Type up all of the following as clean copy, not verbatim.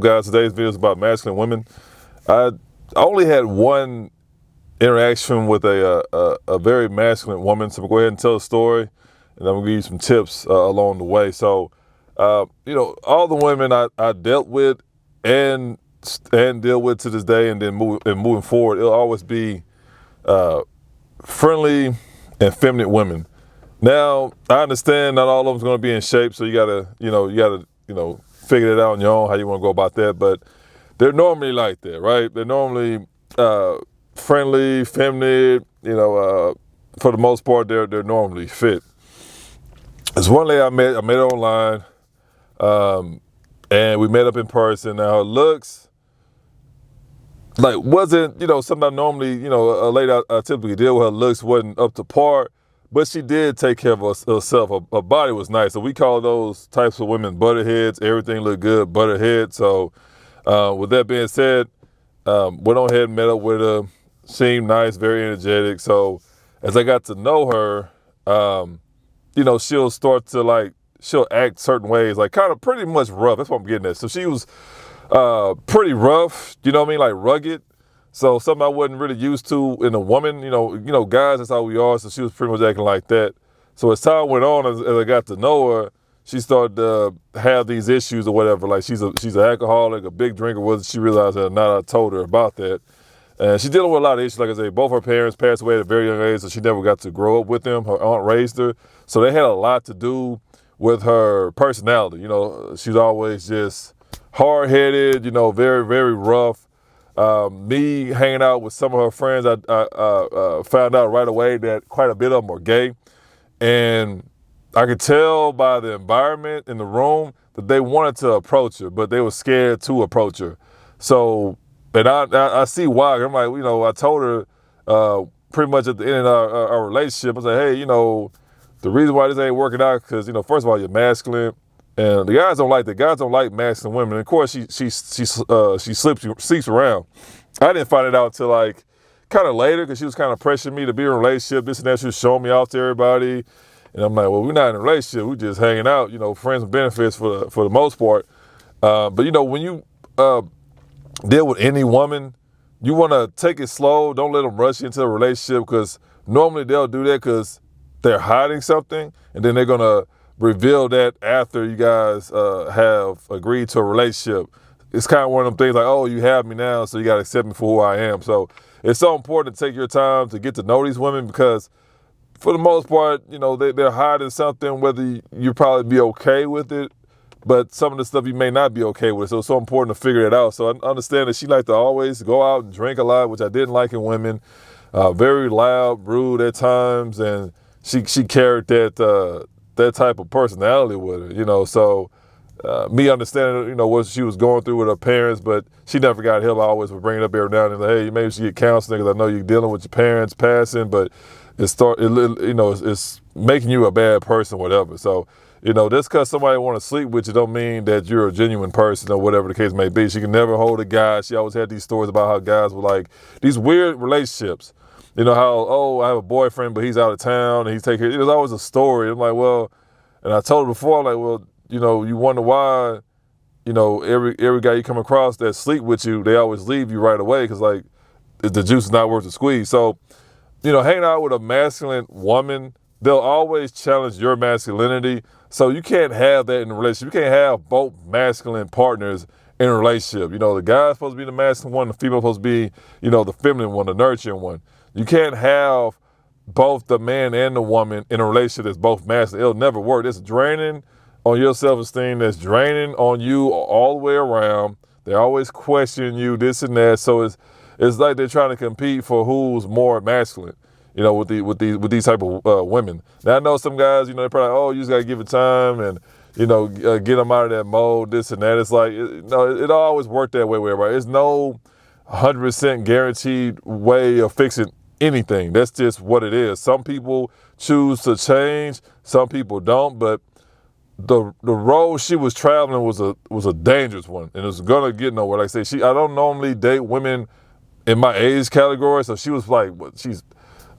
Guys, today's video is about masculine women. I only had one interaction with a very masculine woman, so I'm gonna go ahead and tell a story, and I'm gonna give you some tips along the way. So, all the women I dealt with and deal with to this day, and then moving forward, it'll always be friendly and feminine women. Now, I understand not all of them's gonna be in shape, so you gotta figure it out on your own how you want to go about that. But they're normally like that, right? They're normally friendly, feminine. For the most part, they're normally fit. There's one lady I met her online, and we met up in person. Now her looks wasn't something I normally a lady I typically deal with. Her looks wasn't up to par. But she did take care of herself. Her body was nice. So we call those types of women butterheads. Everything looked good, butterhead. So with that being said, went on ahead and met up with her. Seemed nice, very energetic. So as I got to know her, she'll start to she'll act certain ways, like kind of pretty much rough. That's what I'm getting at. So she was pretty rough, you know what I mean? Like rugged. So something I wasn't really used to in a woman, guys, that's how we are. So she was pretty much acting like that. So as time went on, as I got to know her, she started to have these issues or whatever. Like she's an alcoholic, a big drinker. Whether she realized that or not, I told her about that. And she's dealing with a lot of issues. Like I say, both her parents passed away at a very young age, so she never got to grow up with them. Her aunt raised her. So they had a lot to do with her personality. She's always just hard-headed, very, very rough. Me hanging out with some of her friends, I found out right away that quite a bit of them are gay. And I could tell by the environment in the room that they wanted to approach her, but they were scared to approach her. So, and I see why. I'm like, I told her pretty much at the end of our relationship, I said, hey, the reason why this ain't working out because, first of all, you're masculine. And the guys don't like that. Guys don't like masculine women. And of course, she sleeps around. I didn't find it out until kind of later because she was kind of pressuring me to be in a relationship. This and that. She was showing me off to everybody. And I'm like, well, we're not in a relationship. We're just hanging out, friends and benefits for the most part. But, when you deal with any woman, you want to take it slow. Don't let them rush into a relationship because normally they'll do that because they're hiding something. And then they're going to reveal that after you guys have agreed to a relationship. It's kind of one of them things like, oh, you have me now, so you got to accept me for who I am. So it's so important to take your time to get to know these women because for the most part, they're hiding something, whether you probably be okay with it, but some of the stuff you may not be okay with. So it's so important to figure it out. So I understand that she liked to always go out and drink a lot, which I didn't like in women. Very loud, rude at times, and she carried that type of personality with her, so me understanding, what she was going through with her parents, but she never got help. I always would bring it up every now and then, like, hey, maybe you should get counseling because I know you're dealing with your parents passing, but it's making you a bad person, whatever. So, just because somebody want to sleep with you don't mean that you're a genuine person or whatever the case may be. She can never hold a guy. She always had these stories about how guys were like these weird relationships. How, oh, I have a boyfriend, but he's out of town and he's taking care. It was always a story. I'm like, well, and I told her before, I'm like, well, you wonder why, every guy you come across that sleep with you, they always leave you right away because, the juice is not worth the squeeze. So, hanging out with a masculine woman, they'll always challenge your masculinity. So you can't have that in a relationship. You can't have both masculine partners in a relationship. The guy's supposed to be the masculine one, the female's supposed to be, the feminine one, the nurturing one. You can't have both the man and the woman in a relationship that's both masculine. It'll never work. It's draining on your self-esteem. That's draining on you all the way around. They're always questioning you, this and that. So it's like they're trying to compete for who's more masculine, with these type of women. Now I know some guys, they're probably like, oh, you just gotta give it time and get them out of that mode, this and that. It's like it always worked that way with everybody. There's no 100% guaranteed way of fixing anything. That's just what it is. Some people choose to change, some people don't, but the road she was traveling was a dangerous one, and it was gonna get nowhere. Like I say, I don't normally date women in my age category, so she was she's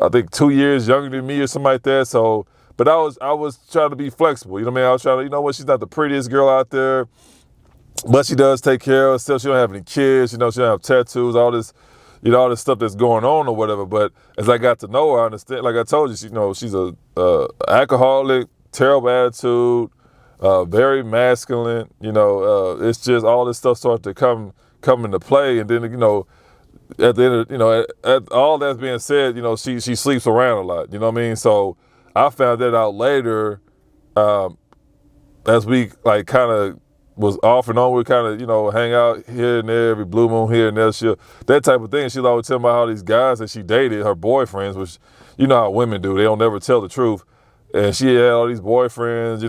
I think 2 years younger than me or something like that. So, but I was trying to be flexible. You know what I mean? I was trying to, she's not the prettiest girl out there. But she does take care of herself. She don't have any kids. She don't have tattoos, all this, all this stuff that's going on or whatever. But as I got to know her, I understand. Like I told you, she's a alcoholic, terrible attitude, very masculine. It's just all this stuff started to come into play, and then at the end of, at all that's being said, she sleeps around a lot. You know what I mean? So I found that out later, as we like kind of was off and on. We kind of, hang out here and there, every blue moon here and there. That type of thing. She'll always tell me about how these guys that she dated, her boyfriends, which you know how women do. They don't never tell the truth. And she had all these boyfriends,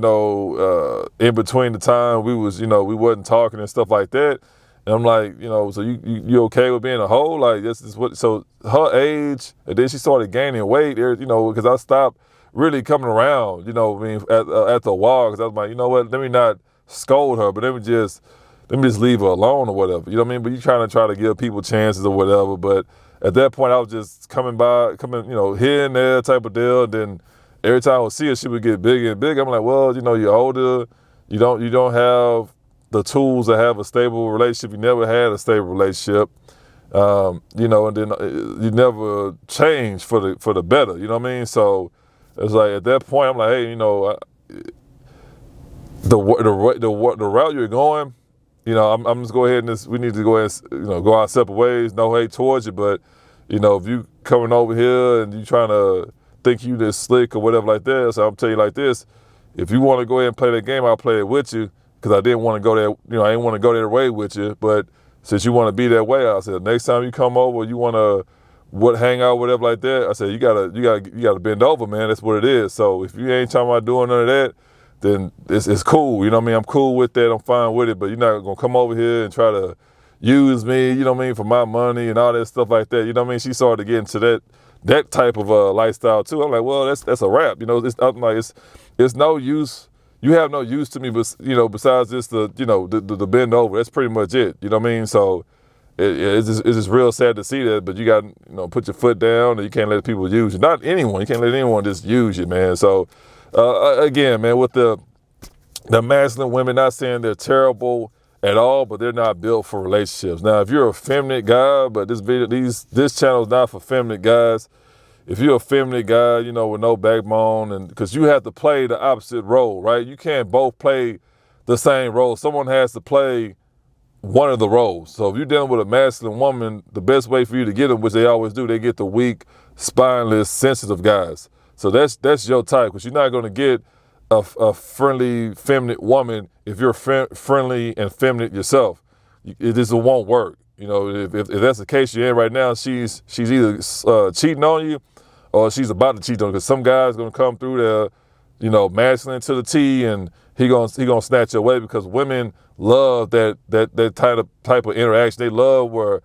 in between the time we wasn't talking and stuff like that. And I'm like, so you okay with being a hoe? Like this is what, so her age, and then she started gaining weight, because I stopped really coming around, at the wall, because I was like, you know what, let me not scold her, but let me just leave her alone or whatever. You know what I mean? But you try to give people chances or whatever. But at that point, I was just coming, here and there type of deal. And then every time I would see her, she would get bigger and bigger. I'm like, well, you're older. You don't have the tools to have a stable relationship. You never had a stable relationship. And then you never change for the better. You know what I mean? So it's like at that point, I'm like, hey, the route you're going, I'm just go ahead and we need to go ahead and, go our separate ways. No hate towards you, but if you coming over here and you trying to think you this slick or whatever like that, so I'm tell you like this: if you want to go ahead and play that game, I'll play it with you, because I didn't want to go there. I didn't want to go that way with you, but since you want to be that way, I said next time you come over, you want to hang out, whatever like that. I said you gotta bend over, man. That's what it is. So if you ain't talking about doing none of that, then it's cool. You know what I mean? I'm cool with that. I'm fine with it. But you're not going to come over here and try to use me, you know what I mean, for my money and all that stuff like that. You know what I mean? She started to get into that type of lifestyle too. I'm like, well, that's a wrap. I'm like, it's no use. You have no use to me, but besides just the bend over. That's pretty much it. You know what I mean? So it's just real sad to see that. But you got put your foot down, and you can't let people use you. Not anyone. You can't let anyone just use you, man. So. Again, man, with the masculine women, not saying they're terrible at all, but they're not built for relationships. Now, if you're a feminine guy, but this channel is not for feminine guys. If you're a feminine guy, with no backbone, and because you have to play the opposite role, right? You can't both play the same role. Someone has to play one of the roles. So if you're dealing with a masculine woman, the best way for you to get them, which they always do, they get the weak, spineless, sensitive guys. So that's your type, because you're not going to get a friendly, feminine woman if you're friendly and feminine yourself. It just won't work. If that's the case you're in right now, she's either cheating on you or she's about to cheat on you, because some guy's going to come through there, masculine to the T, and he gonna snatch your away, because women love that type of interaction. They love where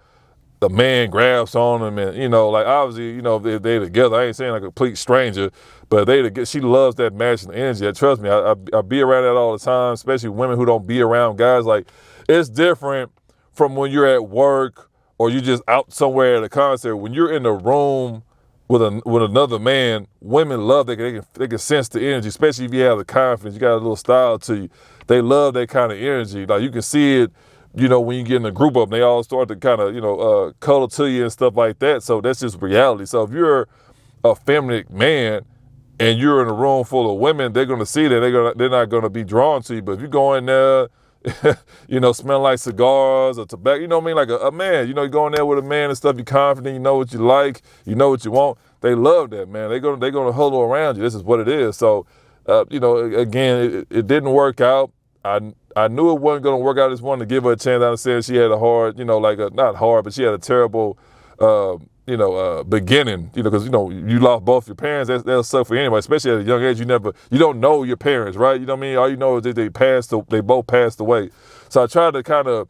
the man grabs on them, and like obviously, if they're together, I ain't saying like a complete stranger, but she loves that masculine energy. Trust me, I be around that all the time, especially women who don't be around guys. Like, it's different from when you're at work or you just out somewhere at a concert. When you're in the room with another man, women love that. They can sense the energy, especially if you have the confidence, you got a little style to you. They love that kind of energy. Like, you can see it. When you get in a group of them, they all start to kind of, cuddle to you and stuff like that. So that's just reality. So if you're a feminine man and you're in a room full of women, they're going to see that. They're not going to be drawn to you. But if you go in there, smelling like cigars or tobacco, you know what I mean? Like a man, you go in there with a man and stuff, you're confident, you know what you like, you know what you want. They love that, man. They're going to huddle around you. This is what it is. So, again, it didn't work out. I knew it wasn't going to work out. I just wanted to give her a chance. I understand she had a hard, not hard, but she had a terrible, beginning, because, you lost both your parents. That'll suck for anybody, especially at a young age. You don't know your parents, right? You know what I mean? All you know is that they both passed away. So I tried to kind of,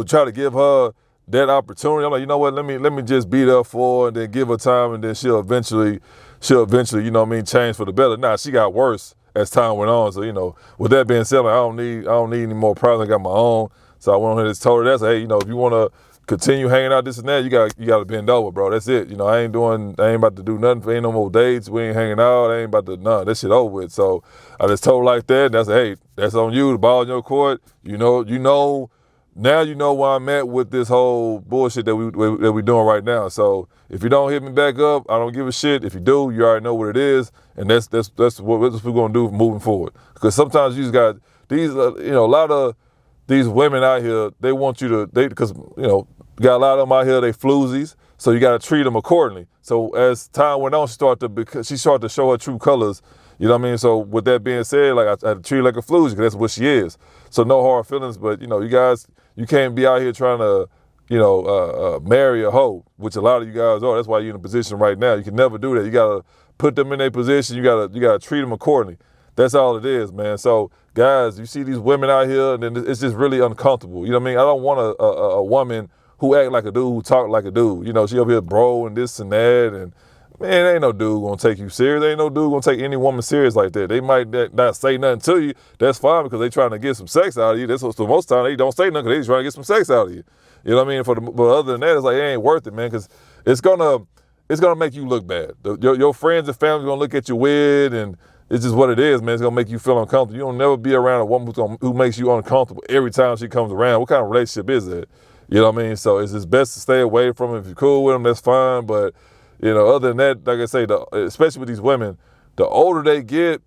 try to give her that opportunity. I'm like, you know what? Let me just beat her for her and then give her time, and then she'll eventually, change for the better. Nah, she got worse as time went on. So, with that being said, like, I don't need any more problems. I got my own. So I went on here and told her that. So, hey, if you want to continue hanging out, this and that, you gotta bend over, bro. That's it. You know, I ain't about to do nothing. Ain't no more dates. We ain't hanging out. I ain't about to, nah, that shit over with. So I just told her like that. And I said, hey, that's on you. The ball in your court. Now you know where I'm at with this whole bullshit that we doing right now. So if you don't hit me back up, I don't give a shit. If you do, you already know what it is, and that's what we're gonna do moving forward. Because sometimes you just got these, a lot of these women out here, they want you to, because you got a lot of them out here, they floozies, so you got to treat them accordingly. So as time went on, she started to show her true colors. You know what I mean? So with that being said, like I treat her like a floozy, because that's what she is. So no hard feelings, but you guys, you can't be out here trying to, marry a hoe, which a lot of you guys are. That's why you're in a position right now. You can never do that. You gotta put them in their position. You gotta treat them accordingly. That's all it is, man. So guys, you see these women out here, and then it's just really uncomfortable. You know what I mean? I don't want a woman who act like a dude, who talk like a dude. She over here bro and this and that, and man, ain't no dude gonna take you serious. Ain't no dude gonna take any woman serious like that. They might not say nothing to you. That's fine, because they trying to get some sex out of you. That's what, so most time they don't say nothing, because they just trying to get some sex out of you. You know what I mean? But other than that, it's like, it ain't worth it, man, because it's gonna make you look bad. Your friends and family gonna look at you weird, and it's just what it is, man. It's gonna make you feel uncomfortable. You don't never be around a woman who makes you uncomfortable every time she comes around. What kind of relationship is that? You know what I mean? So it's just best to stay away from them. If you're cool with them, that's fine. But other than that, like I say, especially with these women, the older they get,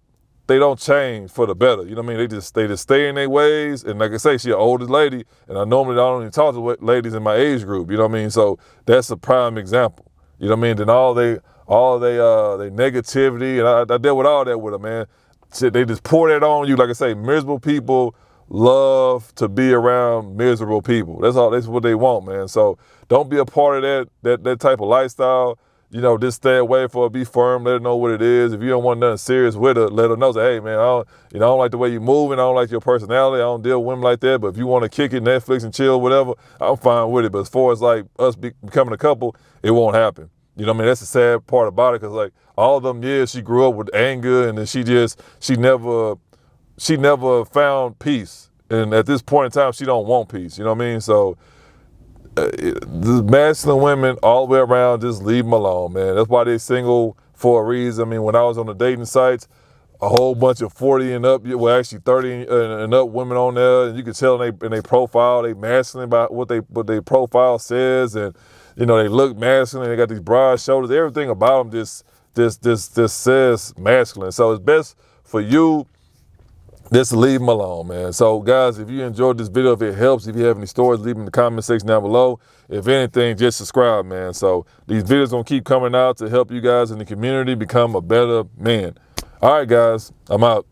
they don't change for the better. You know what I mean? They just stay in their ways. And like I say, she an older lady, and I normally don't even talk to ladies in my age group. You know what I mean? So that's a prime example. You know what I mean? Then all they negativity, and I dealt with all that with them, man. Shit, they just pour that on you. Like I say, miserable people love to be around miserable people. That's what they want, man. So don't be a part of that type of lifestyle. Just stay away from it. Be firm. Let her know what it is. If you don't want nothing serious with her, let her know. Say, hey, man, I don't like the way you moving. I don't like your personality. I don't deal with women like that. But if you want to kick it, Netflix and chill, whatever, I'm fine with it. But as far as like us becoming a couple, it won't happen. You know what I mean? That's the sad part about it, because like all of them years she grew up with anger, and then she never found peace. And at this point in time, she don't want peace. You know what I mean? So the masculine women all the way around, just leave them alone, man. That's why they're single for a reason. I mean, when I was on the dating sites, a whole bunch of 40 and up, well, actually 30 and up women on there, and you can tell in their profile, they masculine about what they profile says, and they look masculine. They got these broad shoulders. Everything about them just says masculine. So it's best for you just leave them alone, man. So, guys, if you enjoyed this video, if it helps, if you have any stories, leave them in the comment section down below. If anything, just subscribe, man. So these videos going to keep coming out to help you guys in the community become a better man. All right, guys, I'm out.